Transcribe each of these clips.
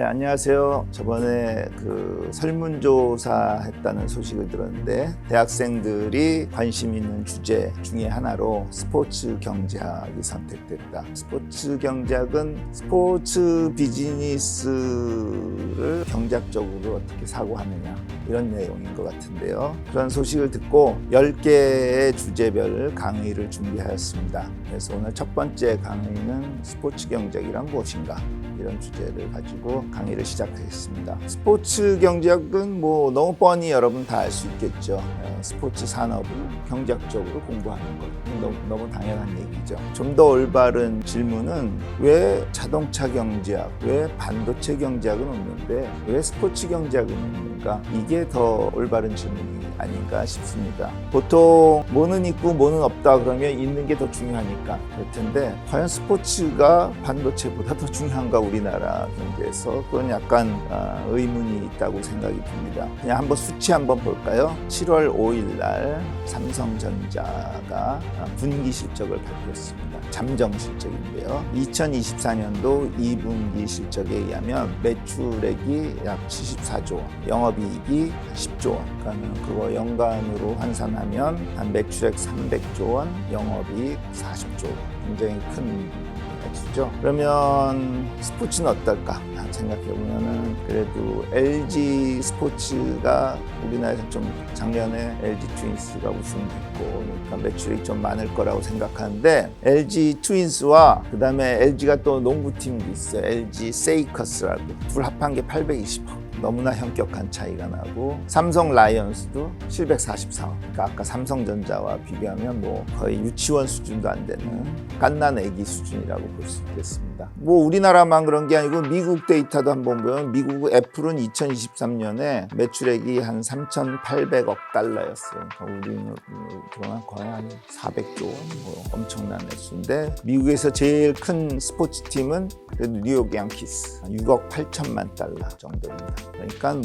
안녕하세요. 저번에 설문조사 했다는 소식을 들었는데 대학생들이 관심 있는 주제 중에 하나로 스포츠 경제학이 선택됐다. 스포츠 경제학은 스포츠 비즈니스를 경제학적으로 어떻게 사고하느냐 이런 내용인 것 같은데요. 그런 소식을 듣고 10개의 주제별 강의를 준비하였습니다. 그래서 오늘 첫 번째 강의는 스포츠 경제학이란 무엇인가 이런 주제를 가지고 강의를 시작하겠습니다. 스포츠 경제학은 너무 뻔히 여러분 다 알 수 있겠죠. 스포츠 산업을 경제학적으로 공부하는 것 너무 당연한 얘기죠. 좀 더 올바른 질문은 왜 자동차 경제학, 왜 반도체 경제학은 없는데 왜 스포츠 경제학은 있는가? 이게 더 올바른 질문이 아닌가 싶습니다. 보통 뭐는 있고 뭐는 없다 그러면 있는 게 더 중요하니까 그럴 텐데 과연 스포츠가 반도체보다 더 중요한가 우리나라 경제에서 그건 약간 의문이 있다고 생각이 듭니다. 그냥 한번 수치 한번 볼까요? 7월 5일 날 삼성전자가 분기 실적을 발표했습니다. 잠정 실적인데요. 2024년도 2분기 실적에 의하면 매출액이 약 74조 원, 영업이익이 10조 원. 그러니까 그거 연간으로 환산하면 한 매출액 300조 원, 영업이익 40조 원. 굉장히 큰 액수죠. 그러면 스포츠는 어떨까 생각해보면은 그래도 LG 스포츠가 우리나라에서 좀 작년에 LG 트윈스가 우승했고 그러니까 매출이 좀 많을 거라고 생각하는데 LG 트윈스와 그 다음에 LG가 또 농구팀도 있어요. LG 세이커스라고 둘 합한 게 820억. 너무나 현격한 차이가 나고 삼성 라이온스도 744억. 그러니까 아까 삼성전자와 비교하면 거의 유치원 수준도 안 되는 갓난 애기 수준이라고 볼 수 있겠습니다. 우리나라만 그런 게 아니고 미국 데이터도 한번 보면 미국 애플은 2023년에 매출액이 한 3,800억 달러였어요. 그러니까 우리는 그동안 거의 한 400조 원 엄청난 액수인데 미국에서 제일 큰 스포츠 팀은 뉴욕 양키스 6억 8천만 달러 정도입니다. 그러니까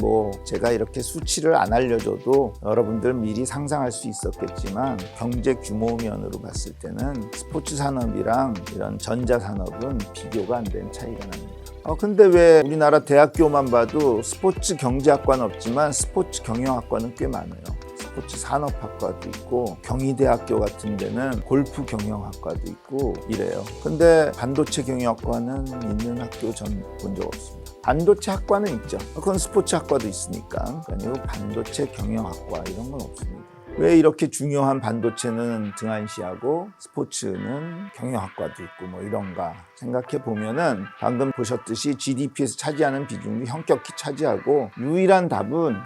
제가 이렇게 수치를 안 알려줘도 여러분들 미리 상상할 수 있었겠지만 경제 규모면으로 봤을 때는 스포츠 산업이랑 이런 전자 산업은 비교가 안 되는 차이가 납니다. 근데 왜 우리나라 대학교만 봐도 스포츠 경제학과는 없지만 스포츠 경영학과는 꽤 많아요. 스포츠 산업학과도 있고 경희대학교 같은 데는 골프 경영학과도 있고 이래요. 근데 반도체 경영학과는 있는 학교 전 본 적 없습니다. 반도체 학과는 있죠. 그건 스포츠 학과도 있으니까. 아니고 반도체 경영학과 이런 건 없습니다. 왜 이렇게 중요한 반도체는 등한시하고 스포츠는 경영학과도 있고 이런가 생각해 보면은 방금 보셨듯이 GDP에서 차지하는 비중이 현격히 차지하고 유일한 답은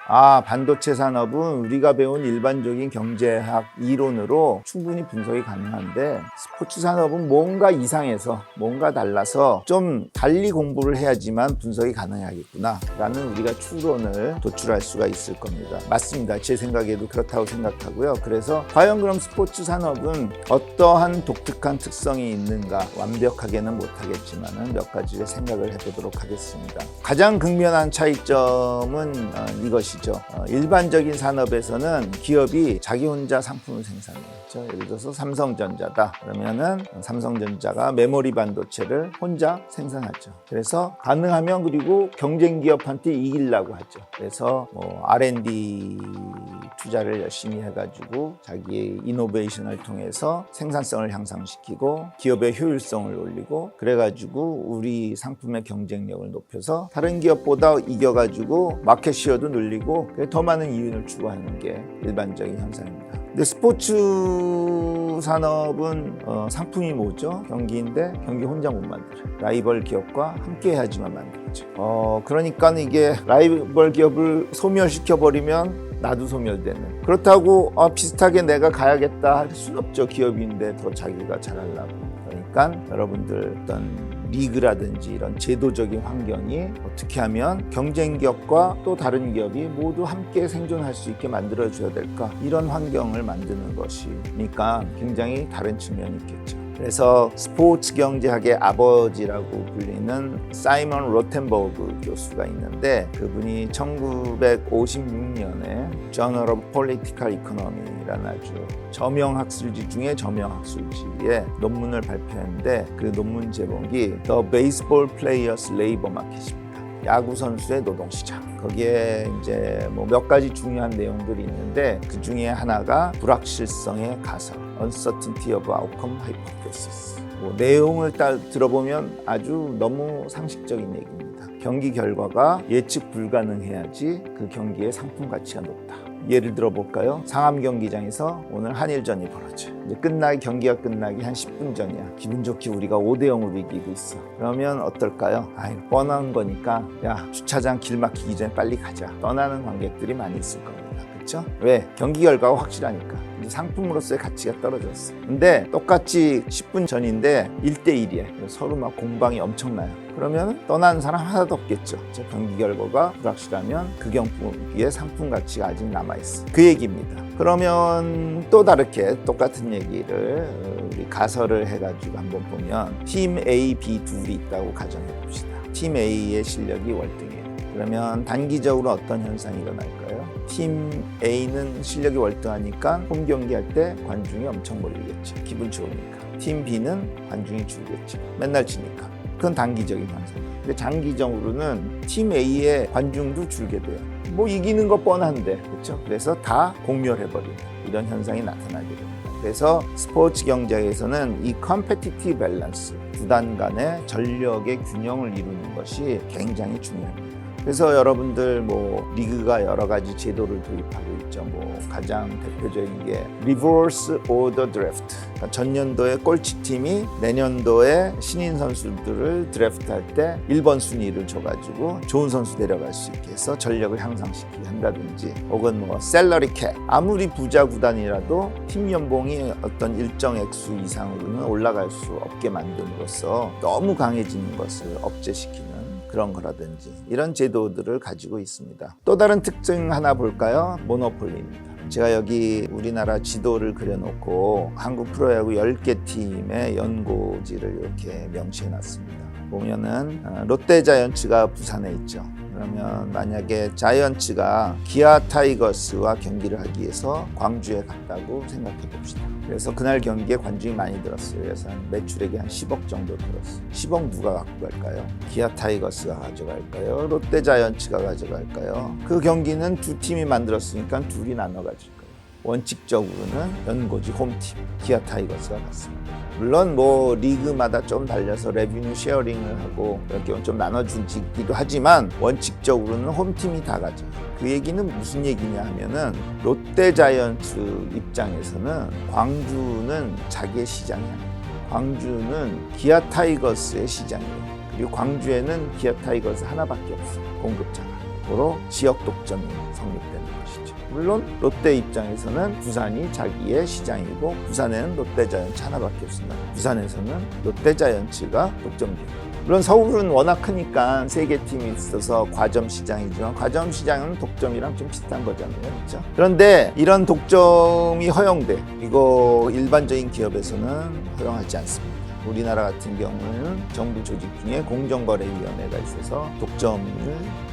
반도체 산업은 우리가 배운 일반적인 경제학 이론으로 충분히 분석이 가능한데 스포츠 산업은 뭔가 이상해서 뭔가 달라서 좀 달리 공부를 해야지만 분석이 가능하겠구나 라는 우리가 추론을 도출할 수가 있을 겁니다. 맞습니다. 제 생각에도 그렇다고 생각하고요. 그래서 과연 그럼 스포츠 산업은 어떠한 독특한 특성이 있는가 완벽하게는 못하겠지만 몇 가지를 생각을 해보도록 하겠습니다. 가장 극명한 차이점은 이것이죠. 일반적인 산업에서는 기업이 자기 혼자 상품을 생산해요. 예를 들어서 삼성전자다 그러면은 삼성전자가 메모리 반도체를 혼자 생산하죠. 그래서 가능하면 그리고 경쟁 기업한테 이기려고 하죠. 그래서 R&D 투자를 열심히 해가지고 자기의 이노베이션을 통해서 생산성을 향상시키고 기업의 효율성을 올리고 그래가지고 우리 상품의 경쟁력을 높여서 다른 기업보다 이겨가지고 마켓시어도 늘리고 더 많은 이윤을 추구하는 게 일반적인 현상입니다. 근데 스포츠 산업은 상품이 뭐죠? 경기인데 경기 혼자 못 만들어요. 라이벌 기업과 함께 해야지만 만들어져. 그러니까 이게 라이벌 기업을 소멸시켜버리면 나도 소멸되는. 그렇다고 비슷하게 내가 가야겠다 할 수는 없죠. 기업인데 더 자기가 잘하려고. 그러니까 여러분들 어떤 리그라든지 이런 제도적인 환경이 어떻게 하면 경쟁 기업과 또 다른 기업이 모두 함께 생존할 수 있게 만들어줘야 될까 이런 환경을 만드는 것이니까 굉장히 다른 측면이 있겠죠. 그래서 스포츠 경제학의 아버지라고 불리는 사이먼 로텐버그 교수가 있는데 그분이 1956년에 Journal of Political Economy라는 아주 저명 학술지 중에 저명 학술지에 논문을 발표했는데 그 논문 제목이 The Baseball Players Labor Market입니다. 야구 선수의 노동시장. 거기에 이제 뭐 몇 가지 중요한 내용들이 있는데 그 중에 하나가 불확실성의 가설, Uncertainty of Outcome Hypothesis. 뭐 내용을 들어보면 아주 너무 상식적인 얘기입니다. 경기 결과가 예측 불가능해야지 그 경기의 상품 가치가 높다. 예를 들어 볼까요? 상암 경기장에서 오늘 한일전이 벌어져. 이제 경기가 끝나기 한 10분 전이야. 기분 좋게 우리가 5대0으로 이기고 있어. 그러면 어떨까요? 뻔한 거니까 야, 주차장 길 막히기 전에 빨리 가자. 떠나는 관객들이 많이 있을 겁니다. 그렇죠? 왜? 경기 결과가 확실하니까. 이제 상품으로서의 가치가 떨어졌어. 근데 똑같이 10분 전인데 1대1이야. 서로 막 공방이 엄청나요. 그러면 떠나는 사람 하나도 없겠죠. 경기 결과가 불확실하면 그 경기의 상품 가치가 아직 남아있어. 그 얘기입니다. 그러면 또 다르게 똑같은 얘기를 우리 가설을 해가지고 한번 보면 팀 A, B 둘이 있다고 가정해 봅시다. 팀 A의 실력이 월등해요. 그러면 단기적으로 어떤 현상이 일어날까요? 팀 A는 실력이 월등하니까 홈 경기할 때 관중이 엄청 몰리겠죠. 기분 좋으니까. 팀 B는 관중이 줄겠죠. 맨날 지니까. 그건 단기적인 현상이에요. 근데 장기적으로는 팀 A의 관중도 줄게 돼요. 뭐 이기는 거 뻔한데, 그렇죠? 그래서 다 공멸해버리는 이런 현상이 나타나게 됩니다. 그래서 스포츠 경제에서는 이 컴페티티브 밸런스, 구단 간의 전력의 균형을 이루는 것이 굉장히 중요합니다. 그래서 여러분들 뭐 리그가 여러 가지 제도를 도입하고 있죠. 뭐 가장 대표적인 게 리버스 오더 드래프트. 그러니까 전년도에 꼴찌팀이 내년도에 신인 선수들을 드래프트할 때 1번 순위를 줘가지고 좋은 선수 데려갈 수 있게 해서 전력을 향상시키게 한다든지, 혹은 뭐 셀러리 캡. 아무리 부자 구단이라도 팀 연봉이 어떤 일정 액수 이상으로는 올라갈 수 없게 만듦으로써 너무 강해지는 것을 억제시키는 그런 거라든지 이런 제도들을 가지고 있습니다. 또 다른 특징 하나 볼까요? 모노폴리입니다. 제가 여기 우리나라 지도를 그려놓고 한국 프로야구 10개 팀의 연고지를 이렇게 명시해 놨습니다. 보면은 롯데자이언츠가 부산에 있죠. 그러면 만약에 자이언츠가 기아 타이거스와 경기를 하기 위해서 광주에 갔다고 생각해 봅시다. 그래서 그날 경기에 관중이 많이 들었어요. 그래서 매출액이 한 10억 정도 들었어요. 10억 누가 갖고 갈까요? 기아 타이거스가 가져갈까요? 롯데자이언츠가 가져갈까요? 그 경기는 두 팀이 만들었으니까 둘이 나눠 가질 거예요. 원칙적으로는 연고지 홈팀 기아 타이거스가 갔습니다. 물론 뭐 리그마다 좀 달려서 레비뉴 쉐어링을 하고 이렇게 좀 나눠주기도 하지만 원칙적으로는 홈팀이 다 가죠. 그 얘기는 무슨 얘기냐 하면은 롯데자이언츠 입장에서는 광주는 자기의 시장이 아니에요. 광주는 기아 타이거스의 시장이에요. 그리고 광주에는 기아 타이거스 하나밖에 없어요. 공급자가. 바로 지역 독점이 성립되는 것이죠. 물론 롯데 입장에서는 부산이 자기의 시장이고 부산에는 롯데자이언츠 하나밖에 없습니다. 부산에서는 롯데자이언츠가 독점돼요. 물론 서울은 워낙 크니까 3개 팀이 있어서 과점 시장이지만 과점 시장은 독점이랑 좀 비슷한 거잖아요. 그렇죠? 그런데 이런 독점이 허용돼. 이거 일반적인 기업에서는 허용하지 않습니다. 우리나라 같은 경우는 정부 조직 중에 공정거래위원회가 있어서 독점을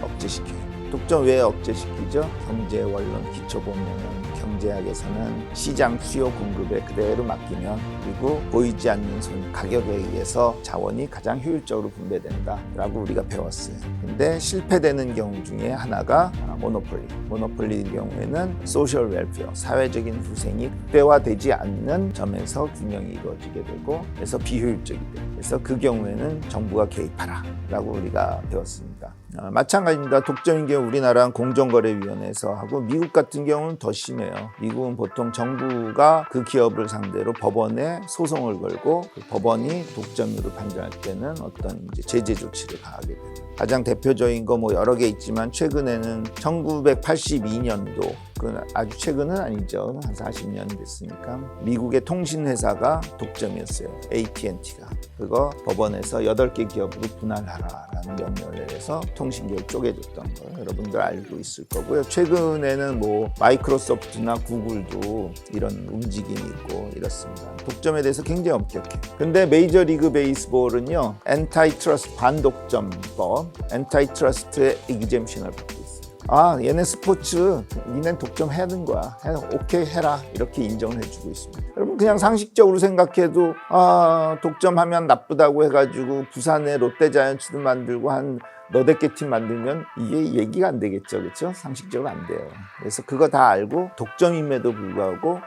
억제시켜요. 독점 왜 억제시키죠? 경제 원론 기초 보면은 경제학에서는 시장 수요 공급에 그대로 맡기면, 그리고 보이지 않는 가격에 의해서 자원이 가장 효율적으로 분배된다라고 우리가 배웠어요. 근데 실패되는 경우 중에 하나가 모노폴리. 모노폴리의 경우에는 소셜 웰페어, 사회적인 후생이 극대화되지 않는 점에서 균형이 이루어지게 되고, 그래서 비효율적이 돼요. 그래서 그 경우에는 정부가 개입하라라고 우리가 배웠습니다. 마찬가지입니다. 독점인 경우 우리나라는 공정거래위원회에서 하고, 미국 같은 경우는 더 심해요. 미국은 보통 정부가 그 기업을 상대로 법원에 소송을 걸고 그 법원이 독점으로 판정할 때는 어떤 이제 제재 조치를 가하게 됩니다. 가장 대표적인 거 뭐 여러 개 있지만 최근에는 1982년도, 그건 아주 최근은 아니죠. 한 40년 됐으니까 미국의 통신회사가 독점이었어요. AT&T가. 그거 법원에서 8개 기업으로 분할하라라는 명령을 내려서 통신기업을 쪼개줬던 거 여러분들 알고 있을 거고요. 최근에는 뭐 마이크로소프트나 구글도 이런 움직임이 있고 이렇습니다. 독점에 대해서 굉장히 엄격해요. 근데 메이저리그 베이스볼은요, 엔타이트러스트 반독점법, 엔타이트러스트의 exemption을 받고 있어요. 얘네 스포츠, 니넨 독점해야 되는 거야. 오케이 해라. 이렇게 인정을 해주고 있습니다. 여러분 그냥 상식적으로 생각해도 독점하면 나쁘다고 해가지고 부산에 롯데자이언츠도 만들고 한 너댓게 팀 만들면 이게 얘기가 안 되겠죠. 그렇죠? 상식적으로 안 돼요. 그래서 그거 다 알고 독점임에도 불구하고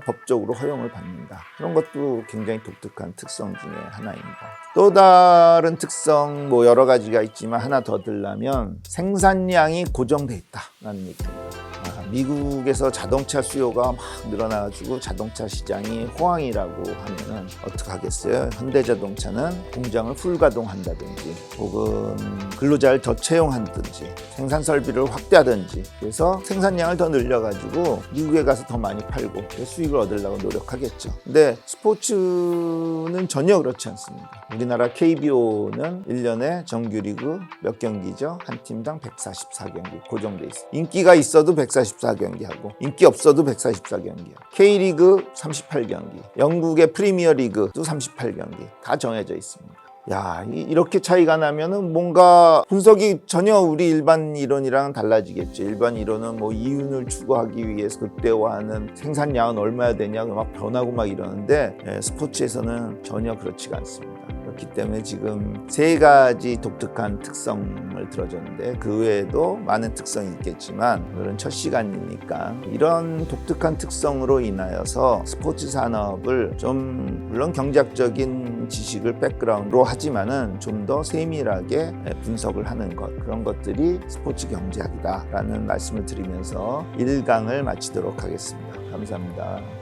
법적으로 허용을 받는다. 그런 것도 굉장히 독특한 특성 중에 하나입니다. 또 다른 특성 뭐 여러 가지가 있지만 하나 더 들라면 생산량이 고정돼 있다라는 얘기입니다. 미국에서 자동차 수요가 막 늘어나가지고 자동차 시장이 호황이라고 하면은 어떡하겠어요? 현대자동차는 공장을 풀가동한다든지 혹은 근로자를 더 채용한다든지 생산 설비를 확대하든지 그래서 생산량을 더 늘려가지고 미국에 가서 더 많이 팔고 수익을 얻으려고 노력하겠죠. 근데 스포츠는 전혀 그렇지 않습니다. 우리나라 KBO는 1년에 정규리그 몇 경기죠? 한 팀당 144경기 고정돼 있어요. 인기가 있어도 144경기 하고 인기 없어도 144경기 하고 K리그 38경기 영국의 프리미어리그도 38경기 다 정해져 있습니다. 야, 이렇게 차이가 나면은 뭔가 분석이 전혀 우리 일반 이론이랑 달라지겠죠. 일반 이론은 뭐 이윤을 추구하기 위해서 극대화하는 생산량은 얼마야 되냐 막 변하고 막 이러는데 스포츠에서는 전혀 그렇지가 않습니다. 그렇기 때문에 지금 3가지 독특한 특성을 들어줬는데 그 외에도 많은 특성이 있겠지만 오늘은 첫 시간이니까 이런 독특한 특성으로 인하여서 스포츠 산업을 좀 물론 경제학적인 지식을 백그라운드로 하지만은 좀 더 세밀하게 분석을 하는 것 그런 것들이 스포츠 경제학이다라는 말씀을 드리면서 1강을 마치도록 하겠습니다. 감사합니다.